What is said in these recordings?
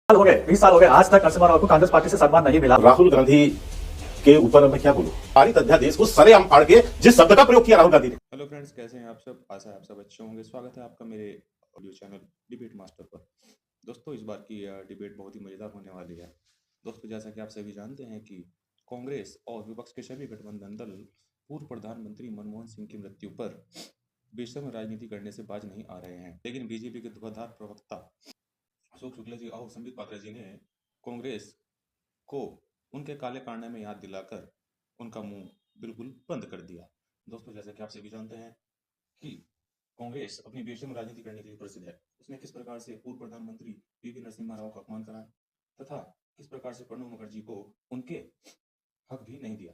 हो गए 20 साल हो गए, आज तक नरसिम्हा राव को कांग्रेस पार्टी से सम्मान नहीं मिला। राहुल गांधी के ऊपर मैं क्या बोलूं, पारित अध्यादेश को सरेआम फाड़ के जिस शब्द का प्रयोग किया राहुल गांधी ने। हेलो फ्रेंड्स, कैसे हैं आप सब? आशा है आप सब अच्छे होंगे। स्वागत है आपका मेरे ऑडियो चैनल डिबेट मास्टर पर। दोस्तों, इस बार की डिबेट बहुत ही मजेदार होने वाली है। दोस्तों, जैसा कि आप सभी जानते हैं कि कांग्रेस और विपक्ष के सभी गठबंधन दल पूर्व प्रधानमंत्री मनमोहन सिंह की मृत्यु पर बेशर्म राजनीति करने से बाज नहीं आ रहे हैं। लेकिन बीजेपी के धुआंधार प्रवक्ता अशोक शुक्ला जी और संबित पात्रा जी ने कांग्रेस को उनके काले कारनामे में याद दिलाकर उनका मुंह बिल्कुल बंद कर दिया। दोस्तों, जैसा कि आप सभी जानते हैं कि कांग्रेस अपनी बेशर्म राजनीति करने के लिए प्रसिद्ध है। उसने किस प्रकार से पूर्व प्रधानमंत्री पीवी नरसिम्हा राव का अपमान करा तथा किस प्रकार से प्रणब मुखर्जी को उनके हक भी नहीं दिया।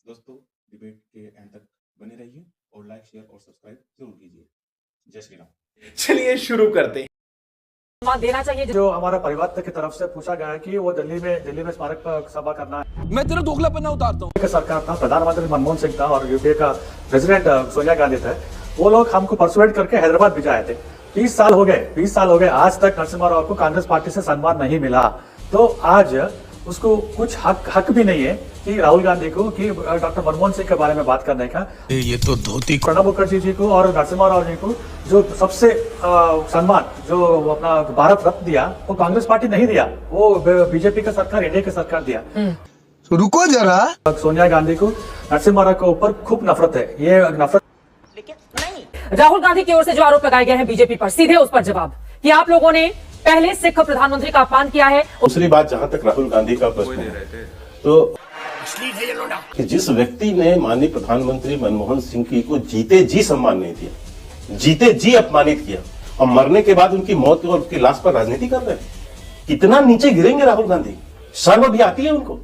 दोस्तों, डिबेट के एंड तक बने रहिए और लाइक, शेयर और सब्सक्राइब जरूर कीजिए। जय श्री राम। चलिए शुरू करते हैं। देना चाहिए जो हमारा परिवार की तरफ से पूछा गया है कि वो दिल्ली में स्मारक सभा करना है। मैं तेरा दोगलापना उतारता हूँ। सरकार था, प्रधानमंत्री मनमोहन सिंह था और यूपीए का प्रेसिडेंट सोनिया गांधी थे। वो लोग हमको परसुएट करके हैदराबाद भिजाए थे। 20 साल हो गए, आज तक नरसिम्हा राव को कांग्रेस पार्टी से सम्मान नहीं मिला। तो आज उसको कुछ हक भी नहीं है कि राहुल गांधी को कि डॉक्टर मनमोहन सिंह के बारे में बात करने का। ये तो धोती प्रणब मुखर्जी जी को और नरसिम्हा राव जी को जो सबसे सम्मान जो अपना भारत रत्न दिया वो कांग्रेस पार्टी नहीं दिया, वो बीजेपी का सरकार, एनडीए की सरकार दिया। रुको जरा। सोनिया गांधी को नरसिम्हा राव के ऊपर खूब नफरत है। ये नफरत लेकिन नहीं। राहुल गांधी की ओर से जो आरोप लगाए गए हैं बीजेपी पर, सीधे उस पर जवाब कि आप लोगों ने पहले सिख प्रधानमंत्री का अपमान किया है। दूसरी बात, जहां तक राहुल गांधी का प्रश्न है, तो कि जिस व्यक्ति ने माननीय प्रधानमंत्री मनमोहन सिंह की को जीते जी सम्मान नहीं दिया, जीते जी अपमानित किया और मरने के बाद उनकी मौत और उसकी लाश पर राजनीति कर रहे हैं, कितना नीचे गिरेंगे राहुल गांधी? शर्म भी आती है उनको?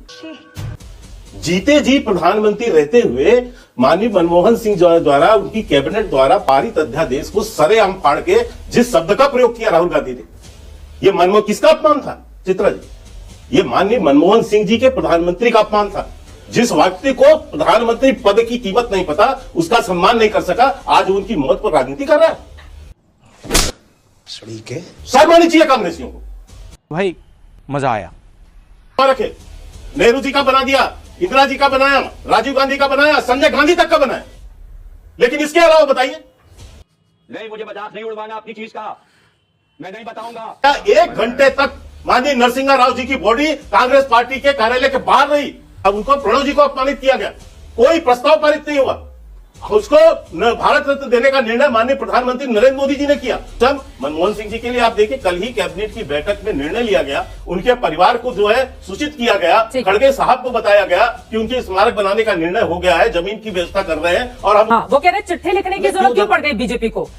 जीते जी प्रधानमंत्री रहते हुए माननीय मनमोहन सिंह द्वारा उनकी कैबिनेट द्वारा पारित अध्यादेश को सरेआम फाड़ के जिस शब्द का प्रयोग किया राहुल गांधी ने, ये मनमोहन किसका अपमान था चित्रा जी? ये माननीय मनमोहन सिंह जी के प्रधानमंत्री का अपमान था। जिस व्यक्ति को प्रधानमंत्री पद की कीमत नहीं पता, उसका सम्मान नहीं कर सका, आज उनकी मौत पर राजनीति कर रहा है। शर्म आनी चाहिए कांग्रेसियों को। भाई मजा आया। रखे नेहरू जी का बना दिया, इंदिरा जी का बनाया, राजीव गांधी का बनाया, संजय गांधी तक का बनाया, लेकिन इसके अलावा बताइए। नहीं, मुझे मजाक नहीं उड़वाना अपनी चीज का, मैं नहीं बताऊंगा। 1 घंटे तक माननीय नरसिम्हा राव जी की बॉडी कांग्रेस पार्टी के कार्यालय के बाहर रही। अब उनको, प्रणब जी को अपमानित किया गया, कोई प्रस्ताव पारित नहीं हुआ। उसको भारत रत्न देने का निर्णय माननीय प्रधानमंत्री नरेंद्र मोदी जी ने किया। जब मनमोहन सिंह जी के लिए आप देखिए, कल ही कैबिनेट की बैठक में निर्णय लिया गया, उनके परिवार को जो है सूचित किया गया, खड़गे साहब को बताया गया कि उनके स्मारक बनाने का निर्णय हो गया है, जमीन की व्यवस्था कर रहे हैं। और हम वो कह रहे चिट्ठी लिखने की जरूरत क्यों पड़ गई बीजेपी को?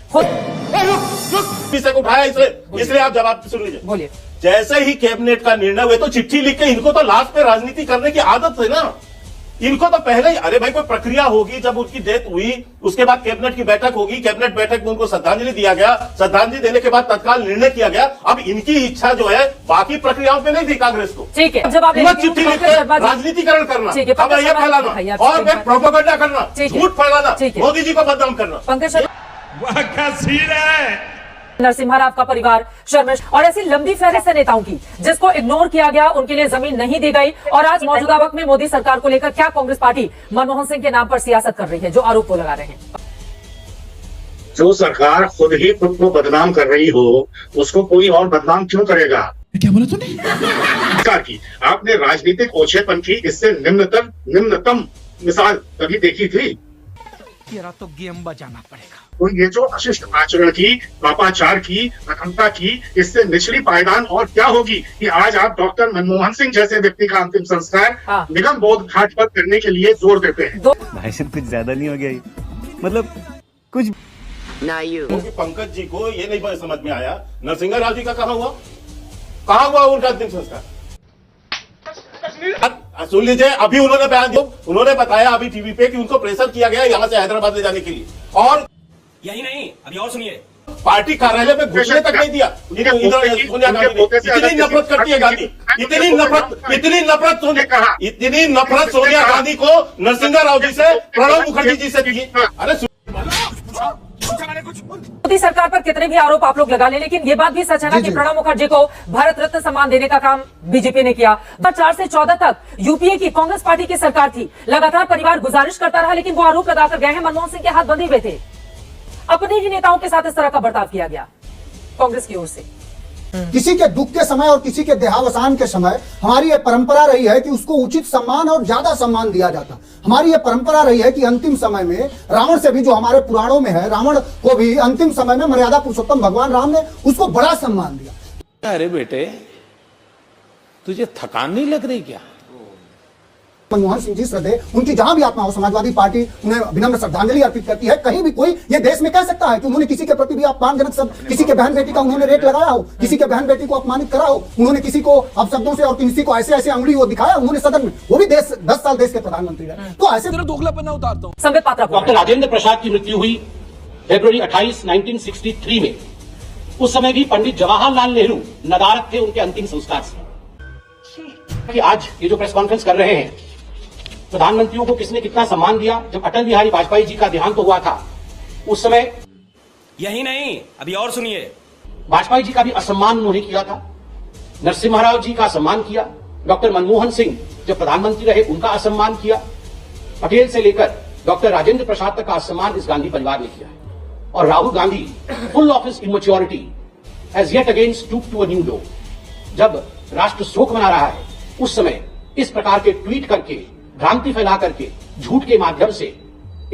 उठाया इसलिए आप जवाब सुन लीजिए। बोलिए। जैसे ही कैबिनेट का निर्णय हुए तो चिट्ठी लिख के, इनको तो लास्ट पे राजनीति करने की आदत है ना, इनको तो पहले ही, अरे भाई कोई प्रक्रिया होगी, जब उनकी डेथ हुई उसके बाद कैबिनेट की बैठक होगी, कैबिनेट बैठक में उनको श्रद्धांजलि दिया गया, श्रद्धांजलि देने के बाद तत्काल निर्णय किया गया। अब इनकी इच्छा जो है बाकी प्रक्रियाओं पे नहीं थी कांग्रेस को। ठीक है, जब आप चिट्ठी लिख के राजनीतिकरण करना, अब ये फैलाना और फिर प्रोपेगेंडा करना, झूठ फैलाना, मोदी जी को बदनाम करना। पंकज नरसिम्हा राव का परिवार शर्मिष्ठ और ऐसी लंबी फहरिस्त है नेताओं की जिसको इग्नोर किया गया, उनके लिए जमीन नहीं दी गई। और आज मौजूदा वक्त में मोदी सरकार को लेकर क्या कांग्रेस पार्टी मनमोहन सिंह के नाम पर सियासत कर रही है, जो आरोप वो लगा रहे हैं? जो सरकार खुद ही खुद को बदनाम कर रही हो, उसको कोई और बदनाम क्यों करेगा? क्या बोला तूने? सरकार की आपने राजनीतिक ओछेपन की इससे निम्नतम मिसाल कभी देखी थी? तेरा तो गेम बजाना पड़ेगा। तो ये जो अशिष्ट आचरण की, पापाचार की, अखंडता की, इससे निचली पायदान और क्या होगी कि आज आप डॉक्टर मनमोहन सिंह जैसे व्यक्ति का अंतिम संस्कार निगम बोध घाट पर करने के लिए जोर देते हैं। भाई साहब कुछ ज्यादा नहीं हो गया ये? मतलब कुछ पंकज जी को ये नहीं समझ में आया, नरसिम्हा राव जी का कहाँ हुआ उनका अंतिम संस्कार? सुन लीजिए, अभी उन्होंने बयान दिया, उन्होंने बताया अभी टीवी पे कि उनको प्रेशर किया गया यहाँ से हैदराबाद ले जाने के लिए, और यही नहीं, अभी और सुनिए, पार्टी कार्यालय में घुसने तक नहीं दिया। सोनिया गांधी इतनी नफरत करती है गांधी, इतनी नफरत सोनिया गांधी को नरसिम्हा राव जी से, प्रणब मुखर्जी जी से थी। अरे मोदी सरकार पर कितने भी आरोप आप लोग लगा लें, लेकिन ये बात भी सच है ना कि प्रणब मुखर्जी को भारत रत्न सम्मान देने का काम बीजेपी ने किया। 4 से 14 तक यूपीए की कांग्रेस पार्टी की सरकार थी, लगातार परिवार गुजारिश करता रहा, लेकिन वो आरोप लगाकर गए हैं मनमोहन सिंह के हाथ बंधे हुए थे। अपने ही नेताओं के साथ इस तरह का बर्ताव किया गया कांग्रेस की ओर से। किसी के दुख के समय और किसी के देहावसान के समय हमारी यह परंपरा रही है कि उसको उचित सम्मान और ज्यादा सम्मान दिया जाता। हमारी यह परंपरा रही है कि अंतिम समय में रावण से भी, जो हमारे पुराणों में है, रावण को भी अंतिम समय में मर्यादा पुरुषोत्तम भगवान राम ने उसको बड़ा सम्मान दिया। अरे बेटे, तुझे थकान नहीं लग रही क्या? मनमोहन सिंह जी श्रद्धेय, उनकी जहां भी आत्मा हो, समाजवादी पार्टी उन्हें विनम्र श्रद्धांजलि अर्पित करती है। कहीं भी कोई ये देश में कह सकता है कि उन्होंने किसी के प्रति भी अपमानजनक शब्द, किसी के बहन बेटी का उन्होंने रेट लगाया हो, किसी के बहन बेटी को अपमानित करा हो, उन्होंने किसी को अपशब्दों से और किसी को ऐसे ऐसे अंगुली वो दिखाया उन्होंने सदन में, वो भी 10 साल देश के प्रधानमंत्री रहे। तो ऐसे दोगलापन उतारता हूं। संबित पात्रा, डॉक्टर राजेंद्र प्रसाद की मृत्यु हुई फरवरी 28, 1963 में। उस समय भी पंडित जवाहरलाल नेहरू नदारद थे उनके अंतिम संस्कार से। कि आज ये जो प्रेस कॉन्फ्रेंस कर रहे हैं, प्रधानमंत्रियों को किसने कितना सम्मान दिया। जब अटल बिहारी वाजपेयी जी का देहांत हुआ था, उस समय यही नहीं, अभी और सुनिए, वाजपेयी जी का भी असम्मान उन्होंने किया था। नरसिम्हा राव जी का सम्मान किया। डॉक्टर मनमोहन सिंह जब प्रधानमंत्री रहे, उनका असम्मान किया। पटेल से लेकर डॉक्टर राजेंद्र प्रसाद तक का असम्मान इस गांधी परिवार ने किया है। और Rahul Gandhi, full of his immaturity, has yet again stooped to a new low. जब राष्ट्र शोक मना रहा है, उस समय इस प्रकार के ट्वीट करके, भ्रांति फैला करके, झूठ के माध्यम से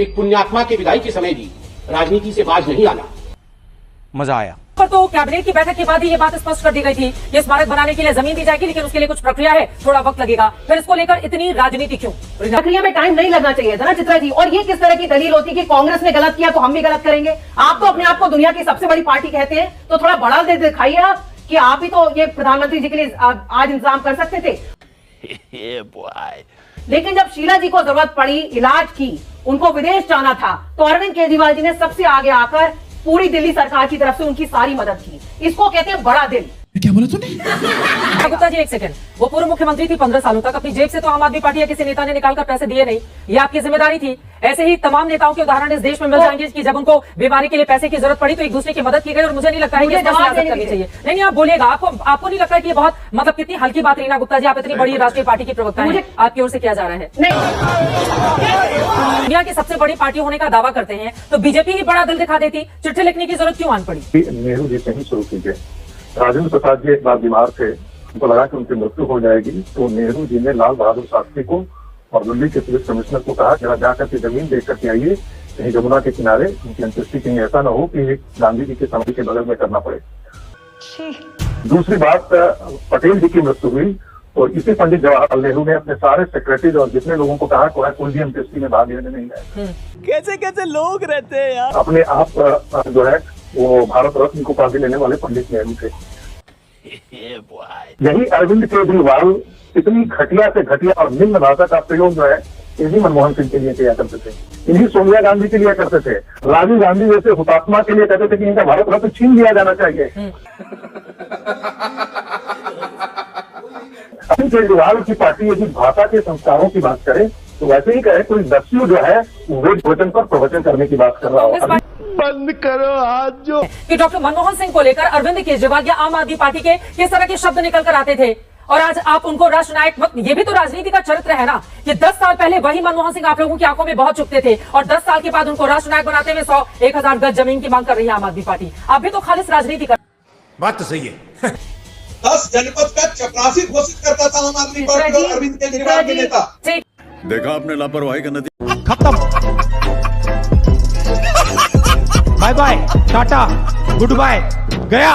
एक पुण्यात्मा के विदाई के समय भी राजनीति से बाज नहीं आना। मजा आया। पर तो कैबिनेट की बैठक के बाद ही ये बात स्पष्ट कर दी गई थी कि स्मारक बनाने के लिए जमीन दी जाएगी, लेकिन उसके लिए कुछ प्रक्रिया है, थोड़ा वक्त लगेगा। फिर इसको लेकर इतनी राजनीति क्यों? प्रक्रिया में टाइम नहीं लगना चाहिए था ना चित्रा जी। और ये किस तरह की दलील होती है कि कांग्रेस ने गलत किया तो हम भी गलत करेंगे? आप तो अपने आप को दुनिया की सबसे बड़ी पार्टी कहते हैं, तो थोड़ा बड़ा दे दिखाइए आप कि आप ही तो ये प्रधानमंत्री जी के लिए आज इंतजाम कर सकते थे। लेकिन जब शीला जी को जरूरत पड़ी इलाज की, उनको विदेश जाना था, तो अरविंद केजरीवाल जी ने सबसे आगे आकर पूरी दिल्ली सरकार की तरफ से उनकी सारी मदद की। इसको कहते हैं बड़ा दिल। क्या बोला तूने? गुप्ता जी, एक सेकंड, वो पूर्व मुख्यमंत्री थी 15 सालों तक, अपनी जेब से तो आम आदमी पार्टी या किसी नेता ने निकालकर पैसे दिए नहीं, ये आपकी जिम्मेदारी थी। ऐसे ही तमाम नेताओं के उदाहरण इस देश में मिल जाएंगे कि जब उनको बीमारी के लिए पैसे की जरूरत पड़ी तो एक दूसरे की मदद की गई। और मुझे नहीं लगता है कि सियासत करनी चाहिए। नहीं, आप बोलिएगा, आपको नहीं लगता है कि ये बहुत मतलब कितनी हल्की बात रीना गुप्ता जी, आप इतनी बड़ी राष्ट्रीय पार्टी की प्रवक्ता हैं, आपकी ओर से किया जा रहा है। दुनिया की सबसे बड़ी पार्टी होने का दावा करते हैं, तो बीजेपी ही बड़ा दिल दिखा देती, चिट्ठी लिखने की जरूरत क्यों आन पड़ी? नेहरू जी से ही शुरू कीजिए। राजेंद्र प्रसाद जी एक बार बीमार थे, उनको लगा कि उनकी मृत्यु हो जाएगी, तो नेहरू जी ने लाल बहादुर शास्त्री को और दिल्ली के पुलिस कमिश्नर को कहा जरा जाकर के जमीन देख करके आइए, कहीं यमुना के किनारे उनकी अंत्येष्टि कहीं ऐसा न हो कि गांधी जी की समाधि के बगल में करना पड़े। दूसरी बात, पटेल जी की मृत्यु हुई और इसी पंडित जवाहरलाल नेहरू ने अपने सारे सेक्रेटरीज और जितने लोगों को कहा कोई भी अंत्येष्टि में भाग लेने नहीं आए। कैसे कैसे लोग रहते हैं यार। अपने आप जो है वो भारत रत्न को उपाधि लेने वाले पंडित नेहरू थे। यही अरविंद केजरीवाल इतनी घटिया से घटिया और निम्न भाषा का प्रयोग जो है इन्हीं मनमोहन सिंह के लिए किया करते थे, इन्हीं सोनिया गांधी के लिए करते थे, राजीव गांधी जैसे हुतात्मा के लिए कहते थे कि इनका भारत रत्न छीन लिया जाना चाहिए। अरविंद केजरीवाल की पार्टी यदि भाषा के संस्कारों की बात करे तो वैसे ही कहे कोई दस्यु जो है वेद वचन पर प्रवचन करने की बात कर रहा हो। बंद करो हाथ जो कि डॉक्टर मनमोहन सिंह को लेकर अरविंद केजरीवाल या आम आदमी पार्टी के किस तरह के शब्द निकल कर आते थे, और आज आप उनको राष्ट्रनायक मत। ये भी तो राजनीति का चरित्र है ना कि 10 साल पहले वही मनमोहन सिंह आप लोगों की आंखों में बहुत चुभते थे, और 10 साल के बाद उनको राष्ट्रनायक बनाते हुए 100-1000 गज जमीन की मांग कर रही है आम आदमी पार्टी। आप भी तो खालिस राजनीति कर। बात तो सही है। 10 जनपद का चपरासी घोषित करता था आम आदमी पार्टी और अरविंद केजरीवाल के नेता। देखा आपने लापरवाही का नतीजा। खत्म। Bye bye, tata, goodbye, गया।